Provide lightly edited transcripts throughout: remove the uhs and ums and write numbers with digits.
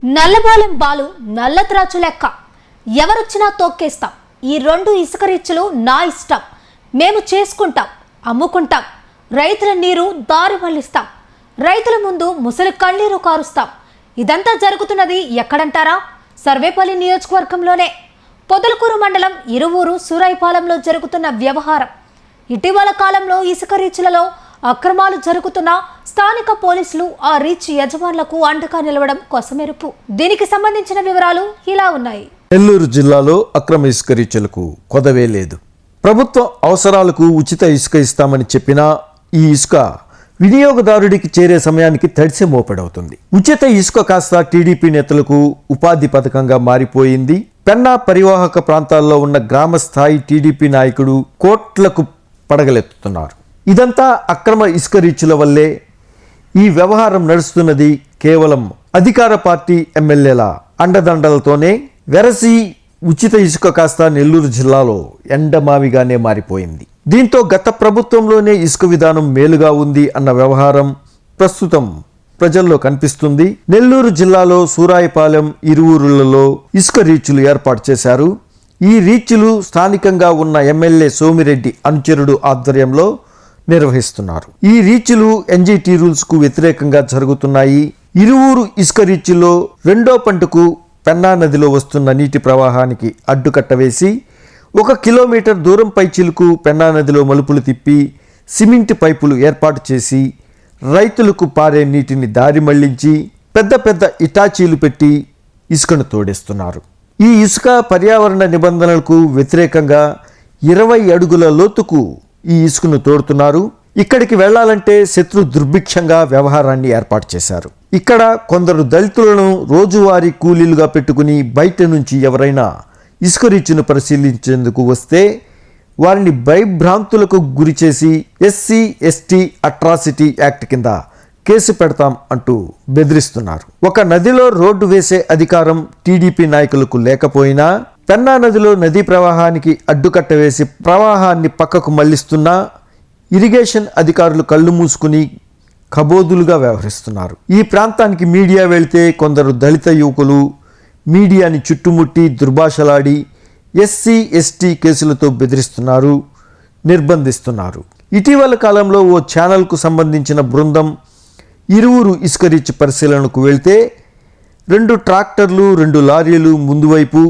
నల్లబాలెం బాలు నల్ల త్రాచు లెక్క ఎవరొచ్చినా తొక్కేస్తాం. ఈ రెండు ఇసుక రీచ్లు నా ఇష్టం. మేము చేసుకుంటాం, అమ్ముకుంటాం. రైతుల నీరు దారి మళ్లిస్తాం. రైతుల ముందు ముసలి కన్నీరు కారుస్తాం. ఇదంతా జరుగుతున్నది ఎక్కడంటారా? సర్వేపల్లి నియోజకవర్గంలోనే పొదలకూరు మండలం ఇరువూరు సూరాయిపాలెంలో జరుగుతున్న వ్యవహారం. ఇటీవల కాలంలో ఇసుక రీచ్లలో అక్రమాలు జరుగుతున్న స్థానిక పోలీసులు ఆ రీచ్ యజమానులకు అండగా నిలవడం కొసమెరుపు. దీనికి సంబంధించిన వివరాలు ఇలా ఉన్నాయి. నెల్లూరు జిల్లాలో అక్రమ ఇసుక రీచ్లకు కొదవే లేదు. ప్రభుత్వ అవసరాలకు ఉచిత ఇసుక ఇస్తామని చెప్పినా ఈ ఇసుక వినియోగదారుడికి చేరే సమయానికి తడిసే మోపెడవుతుంది. ఉచిత ఇసుక కాస్త టీడీపీ నేతలకు ఉపాధి పథకంగా మారిపోయింది. పెన్నా పరివాహక ప్రాంతాల్లో ఉన్న గ్రామ స్థాయి టీడీపీ నాయకుడు కోట్లకు పడగలెత్తుతున్నారు. ఇదంతా అక్రమ ఇసుక రీచ్ల వల్లే. ఈ వ్యవహారం నడుస్తున్నది కేవలం అధికార పార్టీ ఎమ్మెల్యేల అండదండలతోనే. వెరసి ఉచిత ఇసుక కాస్త నెల్లూరు జిల్లాలో ఎండమావిగానే మారిపోయింది. దీంతో గత ప్రభుత్వంలోనే ఇసుక విధానం మేలుగా ఉంది అన్న వ్యవహారం ప్రస్తుతం ప్రజల్లో కనిపిస్తుంది. నెల్లూరు జిల్లాలో సూరాయిపాలెం, ఇరువూరులలో ఇసుక రీచ్లు ఏర్పాటు చేశారు. ఈ రీచ్లు స్థానికంగా ఉన్న ఎమ్మెల్యే సోమిరెడ్డి అనుచరుడు ఆధ్వర్యంలో నిర్వహిస్తున్నారు. ఈ రీచ్లు ఎన్జీటీ రూల్స్ కు వ్యతిరేకంగా జరుగుతున్నాయి. ఇరువూరు ఇసుక రీచ్లో రెండో పంటకు పెన్నా నదిలో వస్తున్న నీటి ప్రవాహానికి అడ్డుకట్ట వేసి 1 కిలోమీటర్ దూరం పైచిలుకు పెన్నా నదిలో మలుపులు తిప్పి సిమెంట్ పైపులు ఏర్పాటు చేసి రైతులకు పారే నీటిని దారి మళ్లించి పెద్ద పెద్ద ఇటాచీలు పెట్టి ఇసుకను తోడేస్తున్నారు. ఈ ఇసుక పర్యావరణ నిబంధనలకు వ్యతిరేకంగా 20 అడుగుల లోతుకు ఈ ఇసుకను తోడుతున్నారు. ఇక్కడికి వెళ్లాలంటే శత్రు దుర్భిక్షంగా వ్యవహారాన్ని ఏర్పాటు చేశారు. ఇక్కడ కొందరు దళితులను రోజువారీ కూలీలుగా పెట్టుకుని బయట నుంచి ఎవరైనా ఇసుక రీచ్ను పరిశీలించేందుకు వస్తే వారిని భయభ్రాంతులకు గురి చేసి ఎస్సీ ఎస్టీ అట్రాసిటీ యాక్ట్ కింద కేసు పెడతాం అంటూ బెదిరిస్తున్నారు. ఒక నదిలో రోడ్డు వేసే అధికారం టీడీపీ నాయకులకు లేకపోయినా పెన్నా నదిలో నదీ ప్రవాహానికి అడ్డుకట్ట వేసి ప్రవాహాన్ని పక్కకు మళ్లిస్తున్నా ఇరిగేషన్ అధికారులు కళ్ళు మూసుకుని కబోదులుగా వ్యవహరిస్తున్నారు. ఈ ప్రాంతానికి మీడియా వెళితే కొందరు దళిత యువకులు మీడియాని చుట్టుముట్టి దుర్భాషలాడి ఎస్సీ ఎస్టీ కేసులతో బెదిరిస్తున్నారు, నిర్బంధిస్తున్నారు. ఇటీవల కాలంలో ఓ ఛానల్కు సంబంధించిన బృందం ఇరువురు ఇసుక రీచ్ పరిశీలనకు వెళ్తే 2 ట్రాక్టర్లు, 2 లారీలు ముందు వైపు,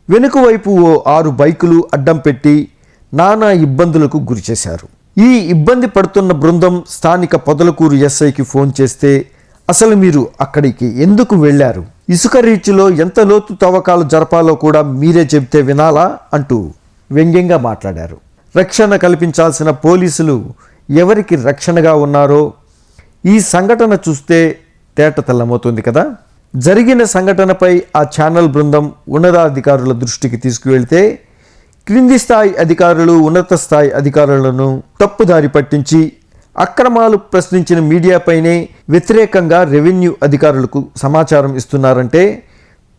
వెనుక వైపు ఓ 6 బైకులు అడ్డం పెట్టి నానా ఇబ్బందులకు గురిచేశారు. ఈ ఇబ్బంది పడుతున్న బృందం స్థానిక పొదలకూరు ఎస్ఐకి ఫోన్ చేస్తే అసలు మీరు అక్కడికి ఎందుకు వెళ్లారు? ఇసుక రీచ్లో ఎంత లోతు తవ్వకాలు జరపాలో కూడా మీరే చెబితే వినాలా అంటూ వ్యంగ్యంగా మాట్లాడారు. రక్షణ కల్పించాల్సిన పోలీసులు ఎవరికి రక్షణగా ఉన్నారో ఈ సంఘటన చూస్తే తేటతెల్లమవుతుంది కదా. జరిగిన సంఘటనపై ఆ ఛానల్ బృందం ఉన్నతాధికారుల దృష్టికి తీసుకువెళ్తే క్రింది స్థాయి అధికారులు ఉన్నత స్థాయి అధికారులను తప్పుదారి పట్టించి అక్రమాలు ప్రశ్నించిన మీడియాపైనే వ్యతిరేకంగా రెవెన్యూ అధికారులకు సమాచారం ఇస్తున్నారంటే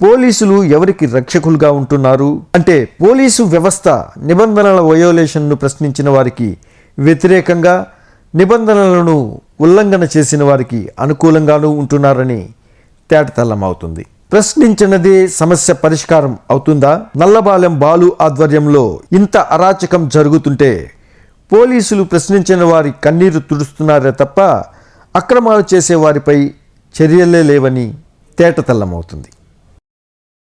పోలీసులు ఎవరికి రక్షకులుగా ఉంటున్నారు? అంటే పోలీసు వ్యవస్థ నిబంధనల వయోలేషన్ను ప్రశ్నించిన వారికి వ్యతిరేకంగా, నిబంధనలను ఉల్లంఘన చేసిన వారికి అనుకూలంగానూ ఉంటున్నారని తేటతెల్లమవుతుంది. ప్రశ్నించినదే సమస్య పరిష్కారం అవుతుందా? నల్లబాలెం బాలు ఆధ్వర్యంలో ఇంత అరాచకం జరుగుతుంటే పోలీసులు ప్రశ్నించిన వారి కన్నీరు తుడుస్తున్నారే తప్ప అక్రమాలు చేసే వారిపై చర్యలే లేవని తేటతెల్లమవుతుంది.